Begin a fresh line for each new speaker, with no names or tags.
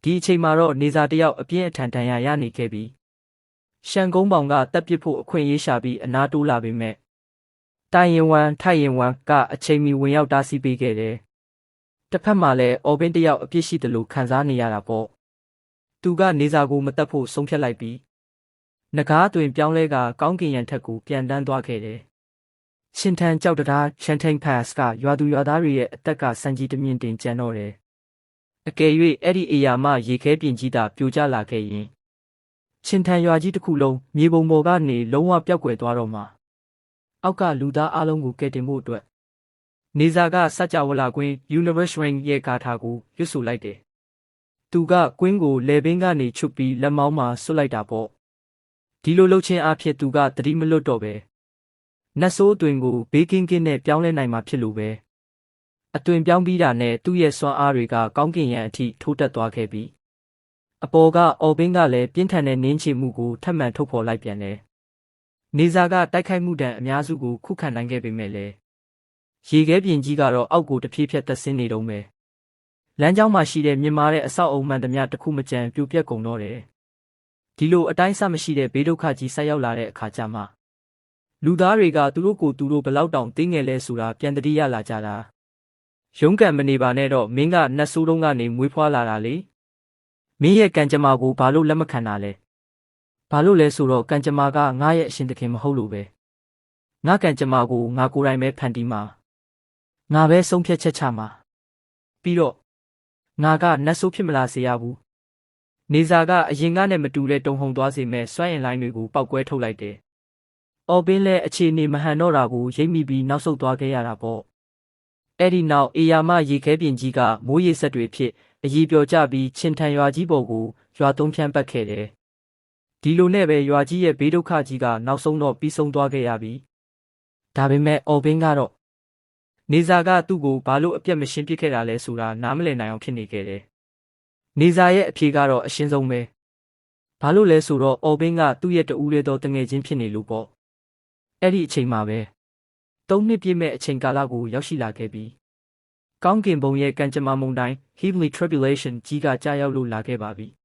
ဒီအချိန်မှာတော့နေစာတယောက်အပြင်းအထန်ဒဏ်ရာရနေခဲ့ပြီးရှန်ကုန်းပေါင်ကတပ်ပစ်ဖို့အခွင့်အရေးရှာပြီးအနားတိုးလာပေမဲ့တိုင်ရင်ဝမ်ထိုင်ရင်ဝမ်ကအချိန်မီဝင်ရောက်တားဆီးပေးခဲ့တယ်။တစ်ဖက်မှာလည်းအော်ဘင်းတယောက်အပြစ်ရှိတယ်လို့ခံစားနေရတာပေါ့။သူကနေစာကိုမတက်ဖို့ဆုံးဖြတ်လိုက်ပြီးနဂါးတွင်ပြောင်းလဲကကောင်းကင်ရန်ထက်ကိုပြန်တန်းသွားခဲ့တယ်။ရှင်ထန်ကြောက်တရားရှန်ထိန်ဖတ်စ်ကရွာသူရွာသားတွေရဲ့အသက်ကစံကြီးတမြင့်တင်ကျန်တော့တယ်။အကယ်၍အဲ့ဒီအရာမှရေခဲပြင်ကြီးတာပြိုကျလာခဲ့ရင်ရှင်ထန်ရွာကြီးတစ်ခုလုံးမြေပုံပေါ်ကနေလုံးဝပျောက်ကွယ်သွားတော့မှာအောက်ကလူသားအလုံးကိုကယ်တင်ဖို့အတွက်နေစာကစัจ java လာကွင်း Universe Ring ရဲ့ဂါထာကိုရွတ်ဆိုလိုက်တယ်။သူကကွင်းကိုလေဘင်းကနေချွတ်ပြီးလက်မောင်းမှာဆွတ်လိုက်တာပေါ့။ဒီလိုလှုပ်ခြင်းအဖြစ်သူကသတိမလွတ်တော့ပဲနတ်ဆိုးအတွင်ကိုဘေးကင်းကင်းနဲ့ပြောင်းလဲနိုင်မှာဖြစ်လို့ပဲအတွင်ပြောင်းပြီးတာနဲ့သူ့ရဲ့စွမ်းအားတွေကကောင်းကင်ရန်အထိထိုးတက်သွားခဲ့ပြီးအပေါ်ကအော်ဘင်းကလည်းပြင်းထန်တဲ့နင်းချေမှုကိုထပ်မံထုတ်ဖော်လိုက်ပြန်တယ်။နေစာကတိုက်ခိုက်မှုတံအများစုကိုခုခံနိုင်ခဲ့ပေမဲ့လည်းရေခဲပြင်ကြီးကတော့အောက်ကိုတဖြည်းဖြည်းတက်ဆင်းနေတော့မယ်။လမ်းကြောင်းမှာရှိတဲ့မြင်မာတဲ့အဆောက်အအုံမှန်သမျှတစ်ခုမကျန်ပြိုပြက်ကုန်တော့တယ်။ဒီလိုအတိုင်းအဆမရှိတဲ့ဘေးဒုက္ခကြီးဆက်ရောက်လာတဲ့အခါကျမှလူသားတွေကသူတို့ကိုသူတို့ဘလောက်တောင်တင်းငယ်လဲဆိုတာပြန်တတိယလာကြတာ။ရုံးကန်မနေပါနဲ့တော့မင်းကနတ်ဆိုးတုံးကနေမွေးဖွားလာတာလေ။မင်းရဲ့ကံကြမ္မာကိုဘာလို့လက်မခံတာလဲ။ဘာလို့လဲဆိုတော့ကံကြမ္မာကငါရဲ့အရှင်သခင်မဟုတ်လို့ပဲ။ငါကံကြမ္မာကိုငါကိုယ်တိုင်ပဲဖန်တီးမှာ။ငါပဲဆုံးဖြတ်ချက်ချမှာ။ပြီးတော့ငါကနတ်ဆိုးဖြစ်မလာစေရဘူး။နေစာကအရင်ကနဲ့မတူတဲ့တုံဟုန်သွားစေမဲ့စွမ်းအင်လိုင်းတွေကိုပောက်ကွဲထုတ်လိုက်တယ်။အော်ဘင်းလည်းအခြေအနေမဟန်တော့တာကိုရိပ်မိပြီးနောက်ဆုတ်သွားခဲ့ရတာပေါ့။အဲ့ဒီနောက်အေယာမရေခဲပြင်ကြီးကမိုးရေစက်တွေဖြစ်အကြီးပြောကြပြီးချင်းထန်ရွာကြီးပေါ်ကိုရွာသုံးဖြန်းပတ်ခဲ့တယ်။ဒီလိုနဲ့ပဲရွာကြီးရဲ့ဘေးဒုက္ခကြီးကနောက်ဆုံးတော့ပြီးဆုံးသွားခဲ့ရပြီ။ဒါပေမဲ့အော်ဘင်းကတော့နေစာကသူ့ကိုဘာလို့အပြတ်မရှင်းပစ်ခဲ့တာလဲဆိုတာနားမလည်နိုင်အောင်ဖြစ်နေခဲ့တယ်။နေစာရဲ့အဖြေကတော့အရှင်းဆုံးပဲ။ဘာလို့လဲဆိုတော့အော်ဘင်းကသူ့ရဲ့တူးရဲသောတငယ်ချင်းဖြစ်နေလို့ပေါ့။အဲ့ဒီအချိန်မှာပဲ3 နှစ်ပြည့်မဲ့အချိန်ကာလကိုရောက်ရှိလာခဲ့ပြီးကောင်းကင်ဘုံရဲ့ကံကြမ္မာမုန်တိုင်း Heavenly Tribulation ကြီးကကြားရောက်လို့လာခဲ့ပါပြီ။